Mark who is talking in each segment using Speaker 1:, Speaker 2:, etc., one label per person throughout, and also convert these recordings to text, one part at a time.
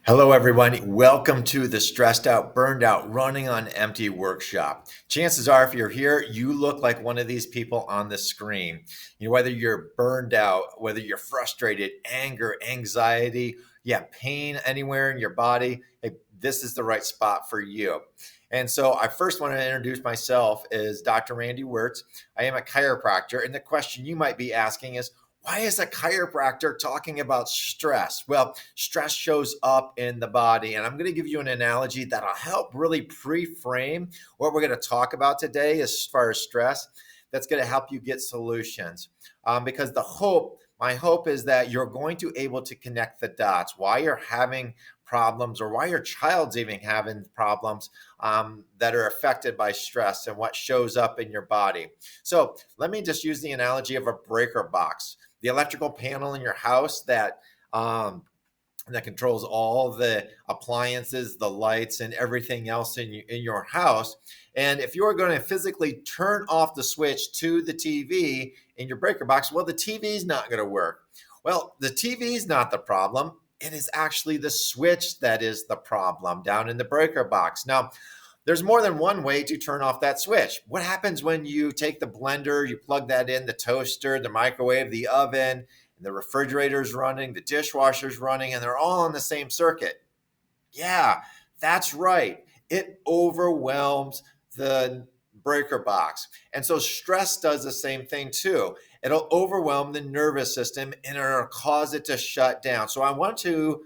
Speaker 1: Hello, everyone. Welcome to the Stressed Out, Burned Out, Running on Empty workshop. Chances are, if you're here, you look like one of these people on the screen. Whether you're burned out, whether you're frustrated, anger, anxiety, pain anywhere in your body, hey, this is the right spot for you. And so I first want to introduce myself as Dr. Randy Wurts. I am a chiropractor. And the question you might be asking is, why is a chiropractor talking about stress? Well, stress shows up in the body. And I'm going to give you an analogy that'll help really pre-frame what we're going to talk about today as far as stress. That's going to help you get solutions. Because my hope is that you're going to able to connect the dots, why you're having problems or why your child's even having problems that are affected by stress and what shows up in your body. So let me just use the analogy of a breaker box, the electrical panel in your house that controls all the appliances, the lights, and everything else in your house. And if you're going to physically turn off the switch to the TV in your breaker box, well, the TV is not going to work. Well, the TV is not the problem. It is actually the switch that is the problem down in the breaker box. Now, there's more than one way to turn off that switch. What happens when you take the blender, you plug that in, the toaster, the microwave, the oven, the refrigerator's running, the dishwasher's running, and they're all on the same circuit? Yeah, that's right. It overwhelms the breaker box. And so stress does the same thing too. It'll overwhelm the nervous system and it'll cause it to shut down. So I want you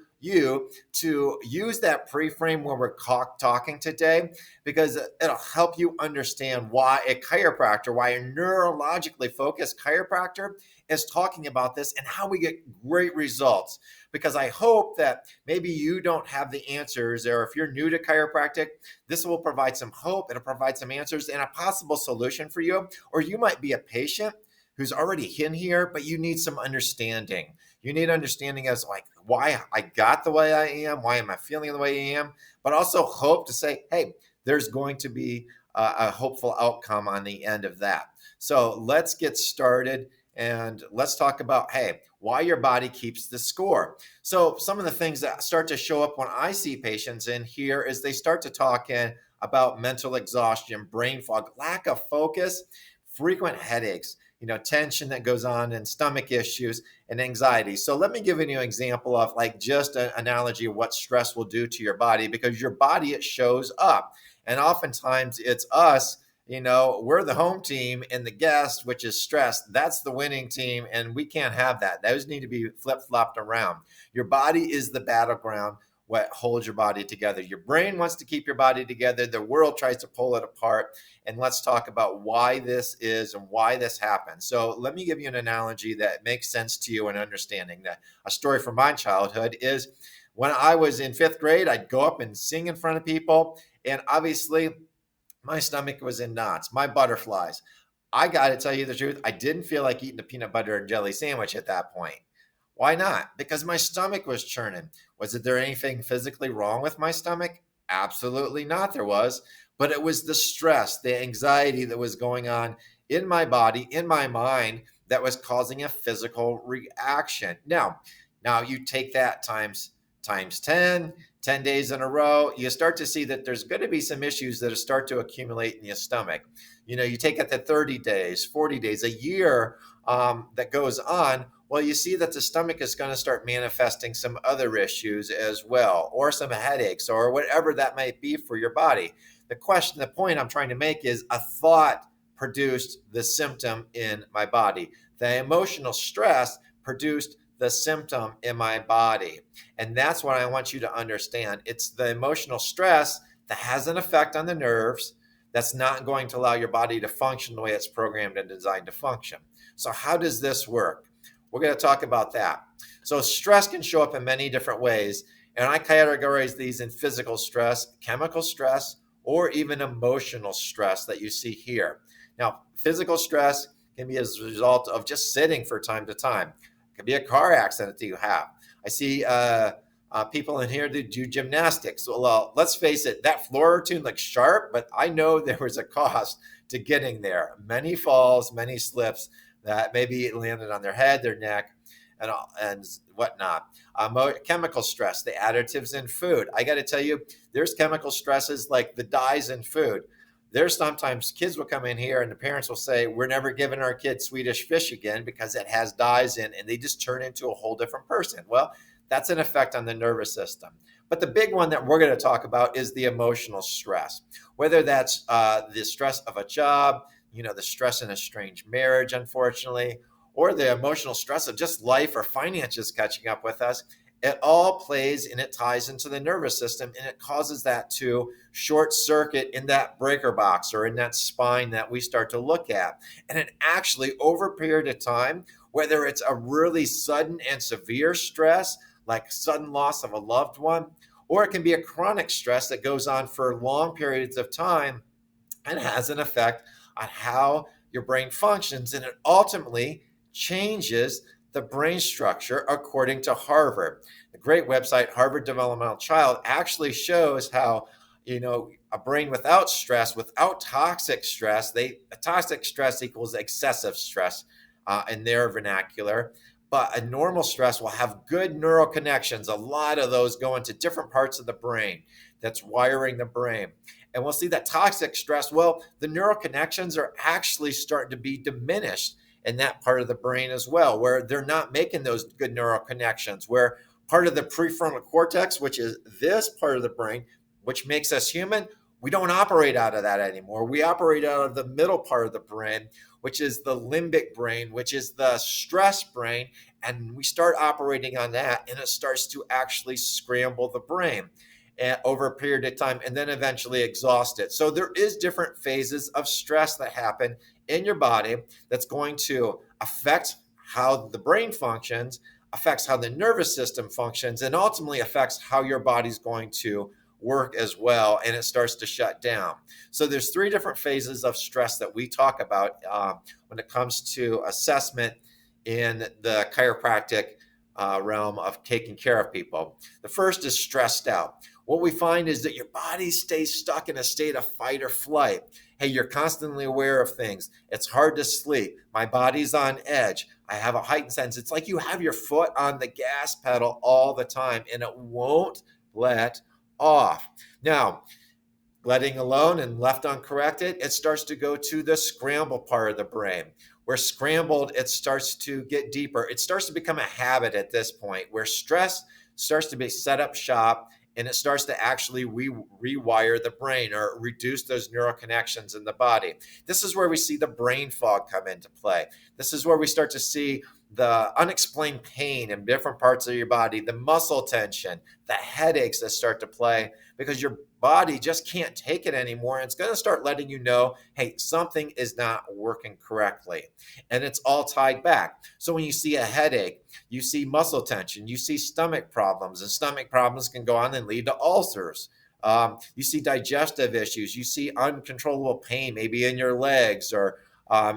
Speaker 1: to use that pre-frame when we're talking today, because it'll help you understand why a chiropractor, why a neurologically focused chiropractor is talking about this and how we get great results. Because I hope that maybe you don't have the answers, or if you're new to chiropractic, this will provide some hope. It'll provide some answers and a possible solution for you. Or you might be a patient who's already in here, but you need some understanding. You need understanding as like why I got the way I am, why am I feeling the way I am, but also hope to say, hey, there's going to be a hopeful outcome on the end of that. So let's get started. And let's talk about, hey, why your body keeps the score. So some of the things that start to show up when I see patients in here is they start to talk about mental exhaustion, brain fog, lack of focus, frequent headaches, tension that goes on, and stomach issues and anxiety. So let me give you an example of like just an analogy of what stress will do to your body, because your body, it shows up. And oftentimes it's us. We're the home team and the guest, which is stress. That's the winning team. And we can't have that. Those need to be flip-flopped around. Your body is the battleground, what holds your body together. Your brain wants to keep your body together. The world tries to pull it apart. And let's talk about why this is and why this happens. So let me give you an analogy that makes sense to you and understanding that. A story from my childhood is when I was in fifth grade, I'd go up and sing in front of people. And obviously, my stomach was in knots, my butterflies. I got to tell you the truth, I didn't feel like eating a peanut butter and jelly sandwich at that point. Why not? Because my stomach was churning. Was there anything physically wrong with my stomach? Absolutely not, there was. But it was the stress, the anxiety that was going on in my body, in my mind, that was causing a physical reaction. Now you take that times 10 days in a row, you start to see that there's going to be some issues that start to accumulate in your stomach. You take it to 30 days, 40 days, a year that goes on. Well, you see that the stomach is going to start manifesting some other issues as well, or some headaches, or whatever that might be for your body. The point I'm trying to make is a thought produced the symptom in my body. The emotional stress produced the symptom in my body. And that's what I want you to understand. It's the emotional stress that has an effect on the nerves that's not going to allow your body to function the way it's programmed and designed to function. So how does this work? We're going to talk about that. So stress can show up in many different ways. And I categorize these in physical stress, chemical stress, or even emotional stress that you see here. Now, physical stress can be as a result of just sitting for time to time. It could be a car accident that you have. I see people in here that do gymnastics. Well, let's face it, that floor routine looks sharp, but I know there was a cost to getting there. Many falls, many slips that maybe landed on their head, their neck, and whatnot. Chemical stress, the additives in food. I got to tell you, there's chemical stresses like the dyes in food. There's sometimes kids will come in here and the parents will say, we're never giving our kids Swedish fish again because it has dyes in, and they just turn into a whole different person. Well, that's an effect on the nervous system. But the big one that we're going to talk about is the emotional stress, whether that's the stress of a job, the stress in a strange marriage, unfortunately, or the emotional stress of just life or finances catching up with us. It all plays and it ties into the nervous system, and it causes that to short circuit in that breaker box or in that spine that we start to look at. And it actually, over a period of time, whether it's a really sudden and severe stress, like sudden loss of a loved one, or it can be a chronic stress that goes on for long periods of time and has an effect on how your brain functions. And it ultimately changes the brain structure according to Harvard. The great website, Harvard Developmental Child, actually shows how, a brain without stress, without toxic stress, toxic stress equals excessive stress in their vernacular. But a normal stress will have good neural connections. A lot of those go into different parts of the brain that's wiring the brain. And we'll see that toxic stress, well, the neural connections are actually starting to be diminished in that part of the brain as well, where they're not making those good neural connections, where part of the prefrontal cortex, which is this part of the brain, which makes us human, we don't operate out of that anymore. We operate out of the middle part of the brain, which is the limbic brain, which is the stress brain. And we start operating on that, and it starts to actually scramble the brain over a period of time, and then eventually exhaust it. So there is different phases of stress that happen in your body that's going to affect how the brain functions, affects how the nervous system functions, and ultimately affects how your body's going to work as well, and it starts to shut down. So there's 3 different phases of stress that we talk about when it comes to assessment in the chiropractic realm of taking care of people. The first is stressed out. What we find is that your body stays stuck in a state of fight or flight. Hey, you're constantly aware of things. It's hard to sleep. My body's on edge. I have a heightened sense. It's like you have your foot on the gas pedal all the time, and it won't let off. Now, letting alone and left uncorrected, it starts to go to the scramble part of the brain. Where scrambled, it starts to get deeper. It starts to become a habit at this point, where stress starts to be set up shop, and it starts to actually rewire the brain or reduce those neural connections in the body. This is where we see the brain fog come into play. This is where we start to see the unexplained pain in different parts of your body, the muscle tension, the headaches that start to play because your body just can't take it anymore. And it's going to start letting you know, hey, something is not working correctly. And it's all tied back. So when you see a headache, you see muscle tension, you see stomach problems, and stomach problems can go on and lead to ulcers. You see digestive issues, you see uncontrollable pain, maybe in your legs or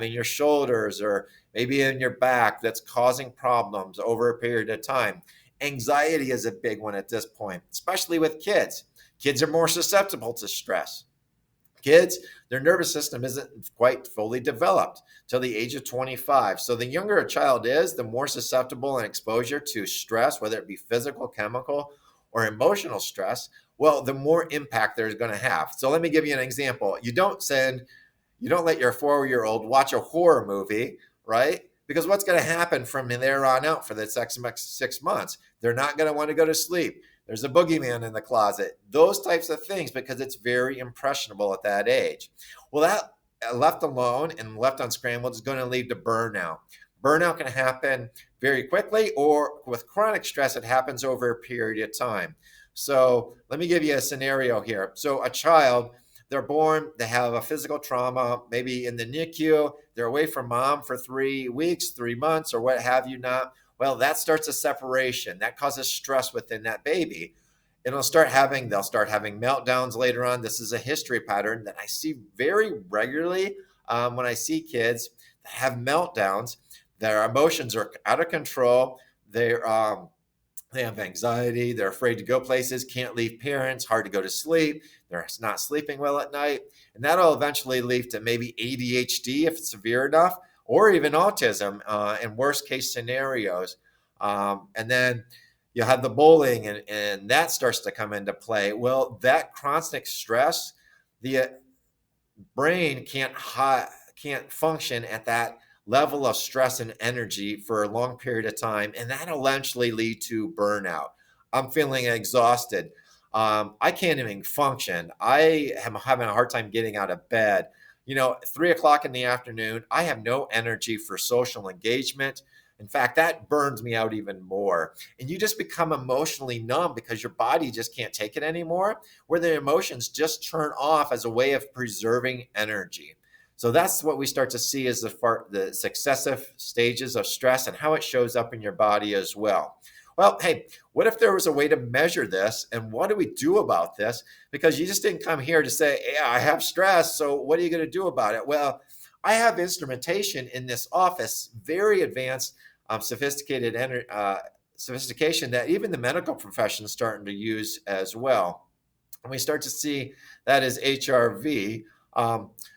Speaker 1: in your shoulders or maybe in your back that's causing problems over a period of time. Anxiety is a big one at this point, especially with kids. Kids are more susceptible to stress. Kids, their nervous system isn't quite fully developed till the age of 25. So the younger a child is, the more susceptible and exposure to stress, whether it be physical, chemical, or emotional stress, well, the more impact they're going to have. So let me give you an example. You don't let your 4-year-old watch a horror movie, right? Because what's going to happen from there on out for the next 6 months? They're not going to want to go to sleep. There's a boogeyman in the closet. Those types of things, because it's very impressionable at that age. Well, that left alone and left unscrambled is going to lead to burnout. Burnout can happen very quickly, or with chronic stress, it happens over a period of time. So let me give you a scenario here. So a child, they're born, they have a physical trauma, maybe in the NICU, they're away from mom for 3 weeks, 3 months, or what have you not. Well, that starts a separation. That causes stress within that baby. And they'll start having meltdowns later on. This is a history pattern that I see very regularly when I see kids that have meltdowns. Their emotions are out of control. They have anxiety. They're afraid to go places, can't leave parents, hard to go to sleep. They're not sleeping well at night. And that'll eventually lead to maybe ADHD if it's severe enough, or even autism in worst case scenarios. And then you have the bullying, and that starts to come into play. Well, that constant stress, the brain can't function at that level of stress and energy for a long period of time, and that eventually lead to burnout. I'm feeling exhausted. I can't even function. I am having a hard time getting out of bed. 3 o'clock in the afternoon, I have no energy for social engagement. In fact, that burns me out even more. And you just become emotionally numb because your body just can't take it anymore, where the emotions just turn off as a way of preserving energy. So that's what we start to see as the successive stages of stress and how it shows up in your body as well. Well, hey, what if there was a way to measure this? And what do we do about this? Because you just didn't come here to say, yeah, I have stress. So what are you going to do about it? Well, I have instrumentation in this office, very advanced, sophisticated sophistication that even the medical profession is starting to use as well. And we start to see that as HRV,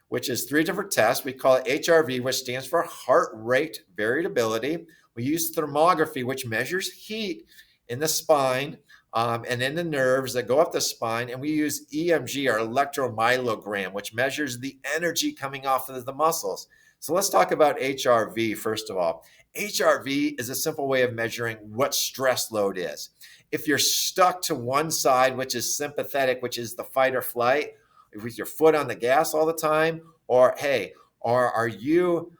Speaker 1: which is 3 different tests. We call it HRV, which stands for heart rate variability. We use thermography, which measures heat in the spine and in the nerves that go up the spine. And we use EMG, our electromyogram, which measures the energy coming off of the muscles. So let's talk about HRV first of all. HRV is a simple way of measuring what stress load is. If you're stuck to one side, which is sympathetic, which is the fight or flight, with your foot on the gas all the time, or are you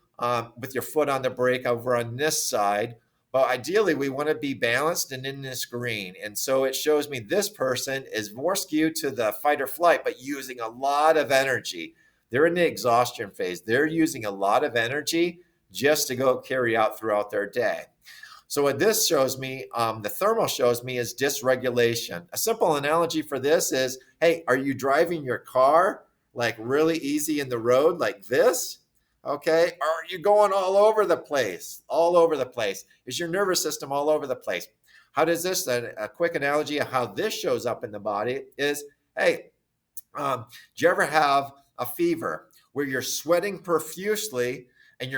Speaker 1: with your foot on the brake over on this side? Well, ideally, we want to be balanced and in this green. And so it shows me this person is more skewed to the fight or flight, but using a lot of energy. They're in the exhaustion phase. They're using a lot of energy just to go carry out throughout their day. So what this shows me, the thermal shows me, is dysregulation. A simple analogy for this is, hey, are you driving your car like really easy in the road like this? Okay. Or are you going all over the place? All over the place. Is your nervous system all over the place? How does this, a quick analogy of how this shows up in the body is, hey, do you ever have a fever where you're sweating profusely and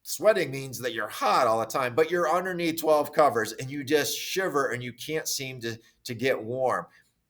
Speaker 1: sweating means that you're hot all the time, but you're underneath 12 covers and you just shiver and you can't seem to get warm?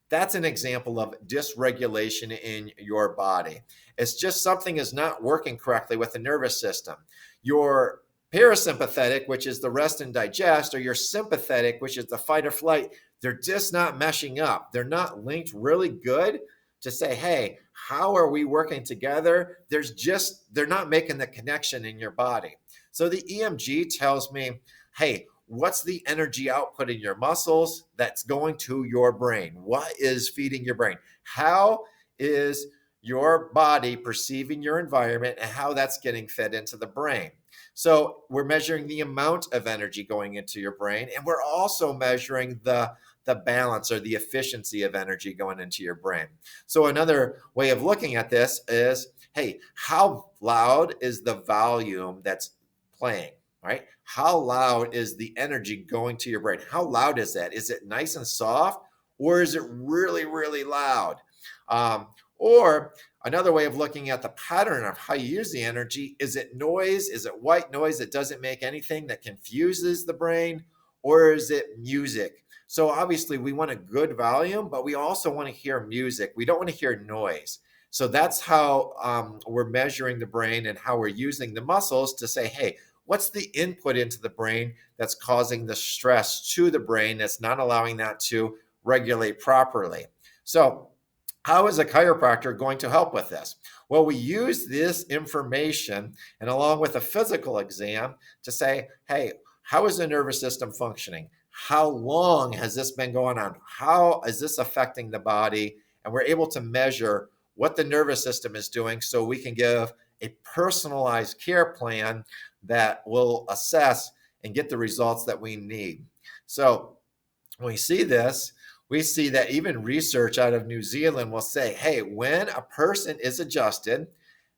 Speaker 1: That's an example of dysregulation in your body. It's just something is not working correctly with the nervous system. Your parasympathetic, which is the rest and digest, or your sympathetic, which is the fight or flight, they're just not meshing up. They're not linked really good to say, hey, how are we working together? They're not making the connection in your body. So the EMG tells me, hey, what's the energy output in your muscles that's going to your brain? What is feeding your brain? How is your body perceiving your environment and how that's getting fed into the brain? So we're measuring the amount of energy going into your brain, and we're also measuring the balance or the efficiency of energy going into your brain. So another way of looking at this is, hey, how loud is the volume that's playing, right? How loud is the energy going to your brain? How loud is that? Is it nice and soft, or is it really, really loud? Or another way of looking at the pattern of how you use the energy, is it noise? Is it white noise that doesn't make anything, that confuses the brain? Or is it music? So obviously we want a good volume, but we also want to hear music. We don't want to hear noise. So that's how we're measuring the brain and how we're using the muscles to say, hey, what's the input into the brain that's causing the stress to the brain that's not allowing that to regulate properly? So how is a chiropractor going to help with this? Well, we use this information and along with a physical exam to say, hey, how is the nervous system functioning? How long has this been going on? How is this affecting the body? And we're able to measure what the nervous system is doing so we can give a personalized care plan that will assess and get the results that we need. So when we see this, we see that even research out of New Zealand will say, hey, when a person is adjusted,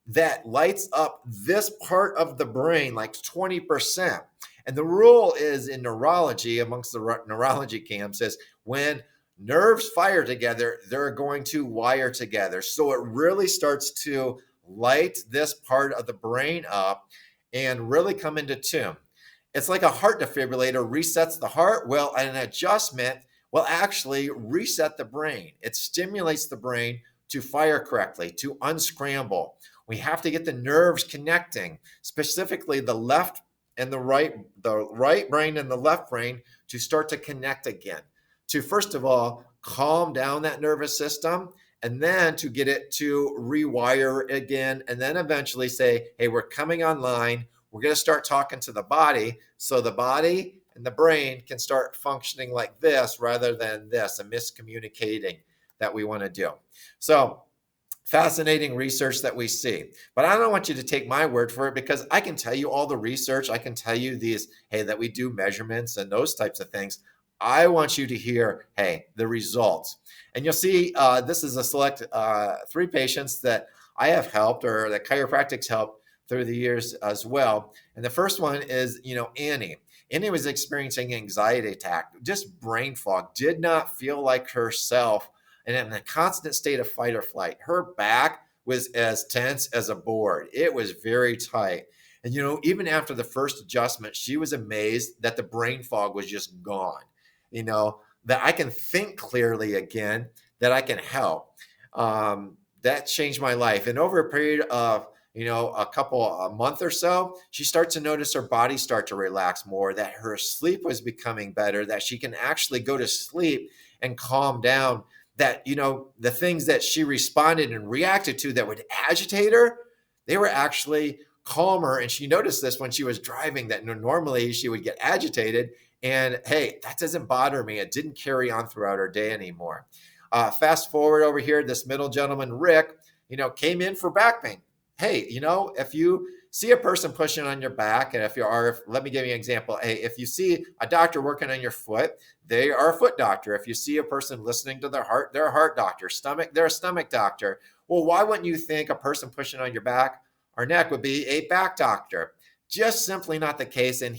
Speaker 1: that lights up this part of the brain like 20%. And the rule is in neurology, amongst the neurology camps, is when nerves fire together, they're going to wire together. So it really starts to light this part of the brain up and really come into tune. It's like a heart defibrillator resets the heart. Well, an adjustment will actually reset the brain. It stimulates the brain to fire correctly, to unscramble. We have to get the nerves connecting, specifically the right brain and the left brain to start to connect again. To first of all, calm down that nervous system, and then to get it to rewire again, and then eventually say, hey, we're coming online. We're going to start talking to the body so the body and the brain can start functioning like this rather than this, a miscommunicating that we want to do. So, fascinating research that we see. But I don't want you to take my word for it, because I can tell you all the research. I can tell you that we do measurements and those types of things. I want you to hear, hey, the results. And you'll see this is a select 3 patients that I have helped, or that Chiropractic's helped through the years as well. And the first one is, Annie. Annie was experiencing anxiety attack, just brain fog, did not feel like herself, and in a constant state of fight or flight. Her back was as tense as a board. It was very tight. And, even after the first adjustment, she was amazed that the brain fog was just gone, that I can think clearly again, that I can help. That changed my life. And over a period of, a month or so, she starts to notice her body start to relax more, that her sleep was becoming better, that she can actually go to sleep and calm down, that, the things that she responded and reacted to that would agitate her, they were actually calmer. And she noticed this when she was driving, that normally she would get agitated, and hey, that doesn't bother me. It didn't carry on throughout her day anymore. Fast forward over here, this middle gentleman, Rick, came in for back pain. Hey, if you see a person pushing on your back, and let me give you an example. Hey, if you see a doctor working on your foot, they are a foot doctor. If you see a person listening to their heart, they're a heart doctor. They're a stomach doctor. Well, why wouldn't you think a person pushing on your back or neck would be a back doctor? Just simply not the case. And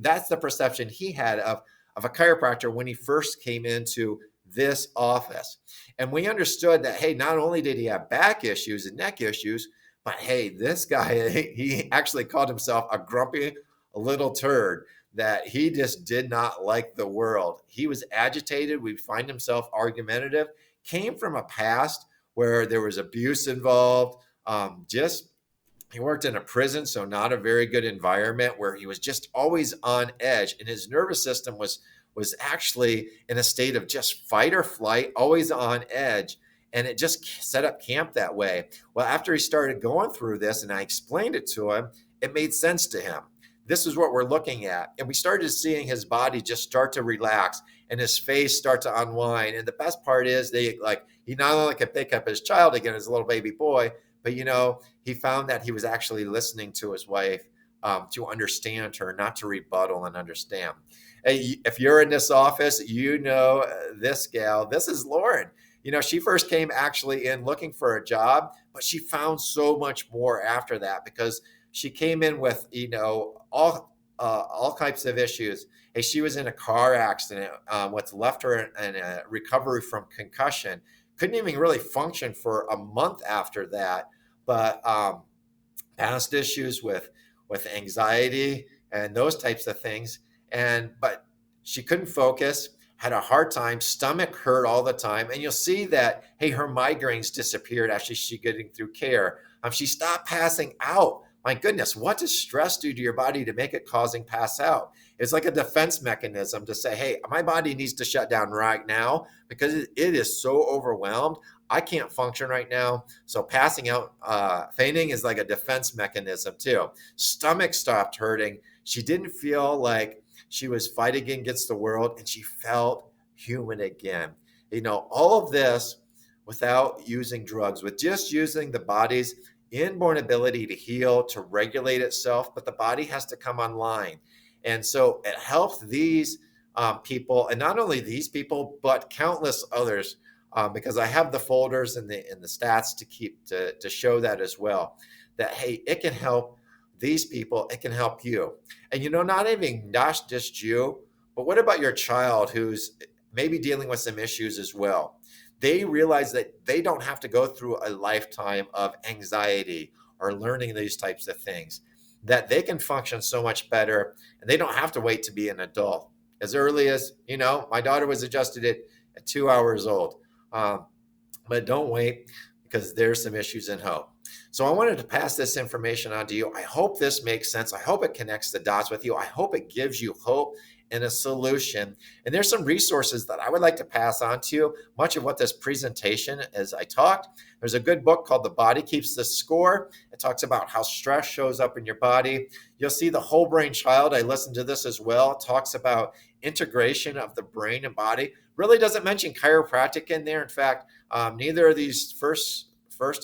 Speaker 1: that's the perception he had of a chiropractor when he first came into this office. And we understood that, hey, not only did he have back issues and neck issues, but hey, this guy, he actually called himself a grumpy little turd, that he just did not like the world. He was agitated. We'd find himself argumentative, came from a past where there was abuse involved. He worked in a prison, so not a very good environment, where he was just always on edge, and his nervous system was actually in a state of just fight or flight, always on edge. And it just set up camp that way. Well, after he started going through this and I explained it to him, it made sense to him. This is what we're looking at. And we started seeing his body just start to relax and his face start to unwind. And the best part is he not only could pick up his child again as a little baby boy, but he found that he was actually listening to his wife, to understand her, not to rebuttal, and understand. Hey, if you're in this office, this gal. This is Lauren. She first came actually in looking for a job, but she found so much more after that, because she came in with, all types of issues. Hey, she was in a car accident, what's left her in a recovery from concussion. Couldn't even really function for a month after that, but past issues with anxiety and those types of things. But she couldn't focus, had a hard time, stomach hurt all the time. And you'll see that, hey, her migraines disappeared after she getting through care. She stopped passing out. My goodness, what does stress do to your body to make it causing pass out? It's like a defense mechanism to say, hey, my body needs to shut down right now because it is so overwhelmed. I can't function right now. So passing out, fainting is like a defense mechanism too. Stomach stopped hurting. She didn't feel like she was fighting against the world, and she felt human again. All of this without using drugs, with just using the body's inborn ability to heal, to regulate itself, but the body has to come online. And so it helps these people, and not only these people, but countless others, because I have the folders and the stats to show that as well, that, hey, it can help these people, it can help you. And not even just you, but what about your child who's maybe dealing with some issues as well? They realize that they don't have to go through a lifetime of anxiety or learning these types of things. that they can function so much better and they don't have to wait to be an adult. As early as, my daughter was adjusted at 2 hours old. Um, but don't wait because there's some issues in hope. So I wanted to pass this information on to you. I hope this makes sense. I hope it connects the dots with you. I hope it gives you hope and a solution. And there's some resources that I would like to pass on to you. Much of what this presentation, as I talked, there's a good book called The Body Keeps the Score. It talks about how stress shows up in your body. You'll see The Whole Brain Child. I listened to this as well. It talks about integration of the brain and body. Really doesn't mention chiropractic in there. In fact, neither of these first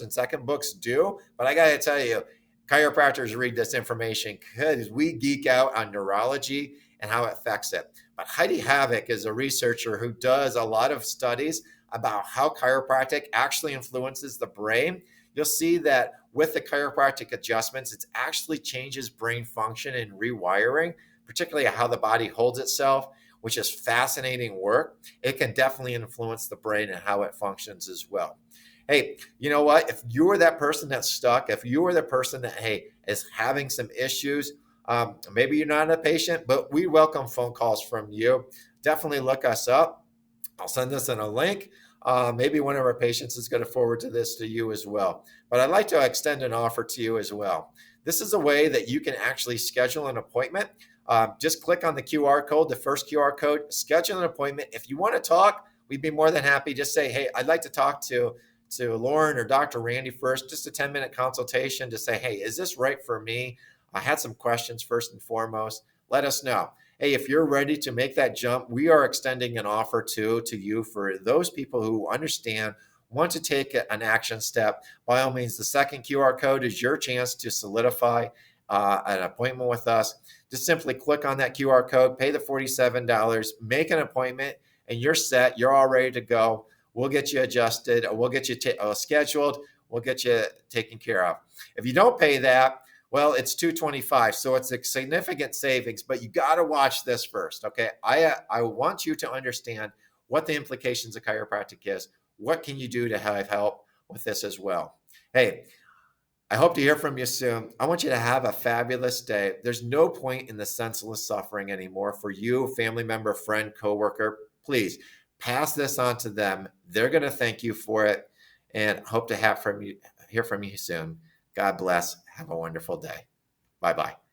Speaker 1: and second books do. But I got to tell you, chiropractors read this information because we geek out on neurology and how it affects it. But Heidi Havoc is a researcher who does a lot of studies about how chiropractic actually influences the brain. You'll see that with the chiropractic adjustments, it actually changes brain function and rewiring, particularly how the body holds itself, which is fascinating work. It can definitely influence the brain and how it functions as well. Hey, you know what? If you are that person that's stuck, if you are the person that, hey, is having some issues, maybe you're not a patient, but we welcome phone calls from you. Definitely look us up. I'll send this in a link. Maybe one of our patients is going to forward to this to you as well. But I'd like to extend an offer to you as well. This is a way that you can actually schedule an appointment. Just click on the QR code, the first QR code, schedule an appointment. If you want to talk, we'd be more than happy. Just say, hey, I'd like to talk to Lauren or Dr. Randy first, just a 10-minute consultation to say, hey, is this right for me? I had some questions first and foremost. Let us know. Hey, if you're ready to make that jump, we are extending an offer to you for those people who understand, want to take an action step. By all means, the second QR code is your chance to solidify an appointment with us. Just simply click on that QR code, pay the $47, make an appointment, and you're set. You're all ready to go. We'll get you adjusted, or we'll get you scheduled. We'll get you taken care of. If you don't pay that, well, it's $225, so it's a significant savings, but you got to watch this first, okay? I want you to understand what the implications of chiropractic is. What can you do to have help with this as well? Hey, I hope to hear from you soon. I want you to have a fabulous day. There's no point in the senseless suffering anymore for you, family member, friend, coworker. Please pass this on to them. They're going to thank you for it, and hope to hear from you soon. God bless. Have a wonderful day. Bye-bye.